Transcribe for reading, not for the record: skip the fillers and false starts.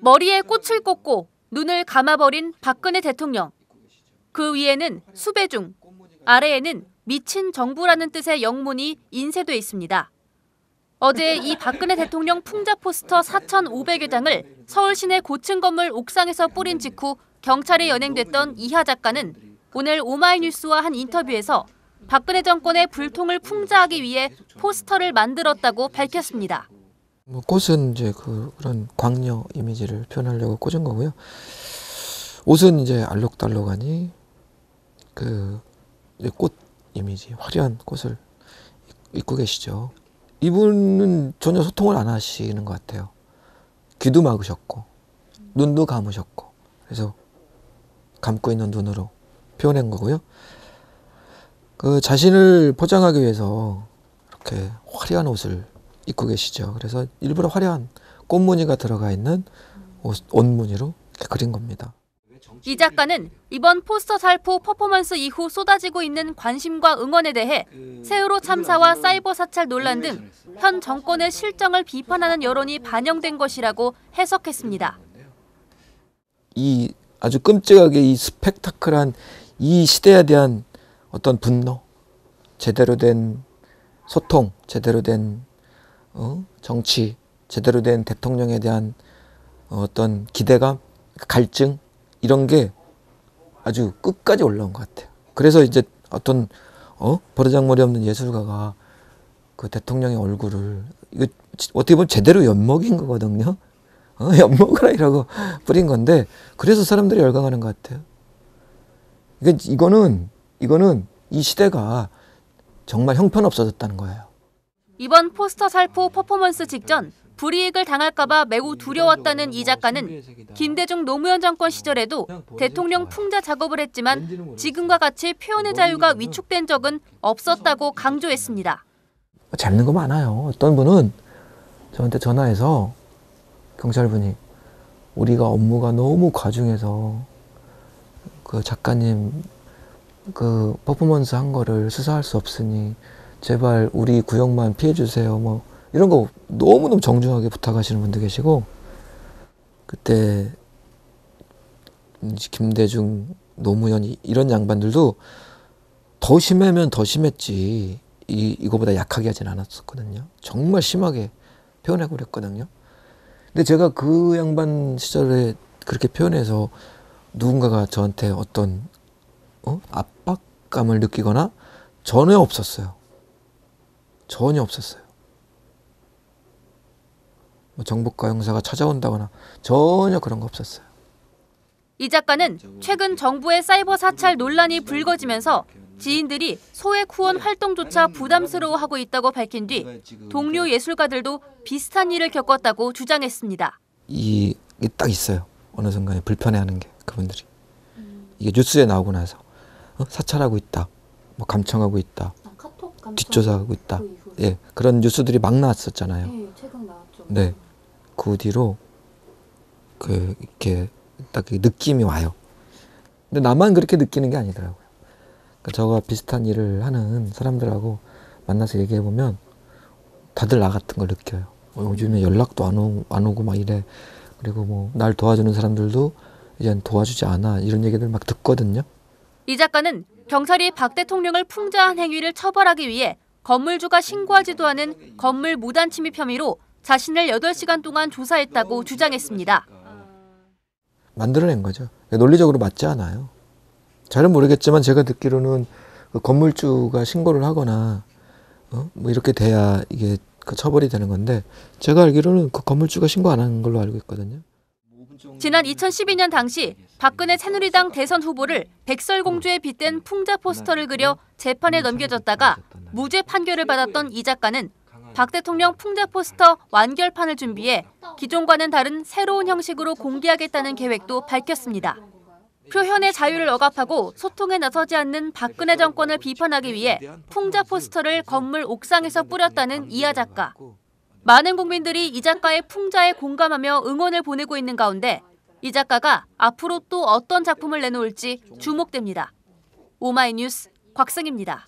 머리에 꽃을 꽂고 눈을 감아버린 박근혜 대통령. 그 위에는 수배중, 아래에는 미친 정부라는 뜻의 영문이 인쇄돼 있습니다. 어제 이 박근혜 대통령 풍자 포스터 4,500여 장을 서울 시내 고층 건물 옥상에서 뿌린 직후 경찰에 연행됐던 이하 작가는 오늘 오마이뉴스와 한 인터뷰에서 박근혜 정권의 불통을 풍자하기 위해 포스터를 만들었다고 밝혔습니다. 꽃은 이제 그런 광녀 이미지를 표현하려고 꽂은 거고요. 옷은 이제 알록달록하니 이제 꽃 이미지, 화려한 꽃을 입고 계시죠. 이분은 전혀 소통을 안 하시는 것 같아요. 귀도 막으셨고 눈도 감으셨고 그래서 감고 있는 눈으로 표현한 거고요. 자신을 포장하기 위해서 이렇게 화려한 옷을 입고 계시죠. 그래서 일부러 화려한 꽃무늬가 들어가 있는 옷 무늬로 이렇게 그린 겁니다. 이 작가는 이번 포스터 살포 퍼포먼스 이후 쏟아지고 있는 관심과 응원에 대해 세월호 참사와 사이버 사찰 논란 등 현 정권의 실정을 비판하는 여론이 반영된 것이라고 해석했습니다. 이 아주 끔찍하게 이 스펙타클한 이 시대에 대한 어떤 분노, 제대로 된 소통, 제대로 된 정치, 제대로 된 대통령에 대한 어떤 기대감, 갈증 이런 게 아주 끝까지 올라온 것 같아요. 그래서 이제 어떤 버르장머리 없는 예술가가 그 대통령의 얼굴을 이거 어떻게 보면 제대로 엿먹인 거거든요. 엿먹으라 이라고 뿌린 건데 그래서 사람들이 열광하는 것 같아요. 이거는 이 시대가 정말 형편없어졌다는 거예요. 이번 포스터 살포 퍼포먼스 직전 불이익을 당할까 봐 매우 두려웠다는 이 작가는 김대중 노무현 정권 시절에도 대통령 풍자 작업을 했지만 지금과 같이 표현의 자유가 위축된 적은 없었다고 강조했습니다. 재밌는 거 많아요. 어떤 분은 저한테 전화해서 경찰분이 우리가 업무가 너무 과중해서 그 작가님 그 퍼포먼스 한 거를 수사할 수 없으니 제발 우리 구역만 피해 주세요. 뭐 이런 거 너무너무 정중하게 부탁하시는 분도 계시고 그때 김대중, 노무현 이런 양반들도 더 심하면 더 심했지 이거보다 약하게 하진 않았었거든요. 정말 심하게 표현하고 그랬거든요. 근데 제가 그 양반 시절에 그렇게 표현해서 누군가가 저한테 어떤 압박감을 느끼거나 전혀 없었어요. 전혀 없었어요. 뭐 정보과 형사가 찾아온다거나 전혀 그런 거 없었어요. 이 작가는 최근 정부의 사이버 사찰 논란이 불거지면서 지인들이 소액 후원 활동조차 부담스러워하고 있다고 밝힌 뒤 동료 예술가들도 비슷한 일을 겪었다고 주장했습니다. 이게 딱 있어요. 어느 순간에 불편해하는 게 그분들이. 이게 뉴스에 나오고 나서 사찰하고 있다, 뭐 감청하고 있다, 뒷조사하고 있다. 예, 그런 뉴스들이 막 나왔었잖아요. 네, 최근 나왔죠. 네, 그 뒤로 이렇게 딱 느낌이 와요. 근데 나만 그렇게 느끼는 게 아니더라고요. 저와 비슷한 일을 하는 사람들하고 만나서 얘기해 보면 다들 나 같은 걸 느껴요. 요즘에 연락도 안 오고 막 이래. 그리고 뭐 날 도와주는 사람들도 이젠 도와주지 않아. 이런 얘기들 막 듣거든요. 이 작가는 경찰이 박 대통령을 풍자한 행위를 처벌하기 위해 건물주가 신고하지도 않은 건물 무단 침입 혐의로 자신을 8시간 동안 조사했다고 주장했습니다. 만들어낸 거죠. 논리적으로 맞지 않아요. 잘은 모르겠지만 제가 듣기로는 그 건물주가 신고를 하거나 뭐 이렇게 돼야 이게 처벌이 되는 건데 제가 알기로는 그 건물주가 신고 안 한 걸로 알고 있거든요. 지난 2012년 당시 박근혜 새누리당 대선 후보를 백설공주에 빗댄 풍자 포스터를 그려 재판에 넘겨졌다가 무죄 판결을 받았던 이 작가는 박 대통령 풍자 포스터 완결판을 준비해 기존과는 다른 새로운 형식으로 공개하겠다는 계획도 밝혔습니다. 표현의 자유를 억압하고 소통에 나서지 않는 박근혜 정권을 비판하기 위해 풍자 포스터를 건물 옥상에서 뿌렸다는 이하 작가. 많은 국민들이 이 작가의 풍자에 공감하며 응원을 보내고 있는 가운데 이 작가가 앞으로 또 어떤 작품을 내놓을지 주목됩니다. 오마이뉴스 곽승입니다.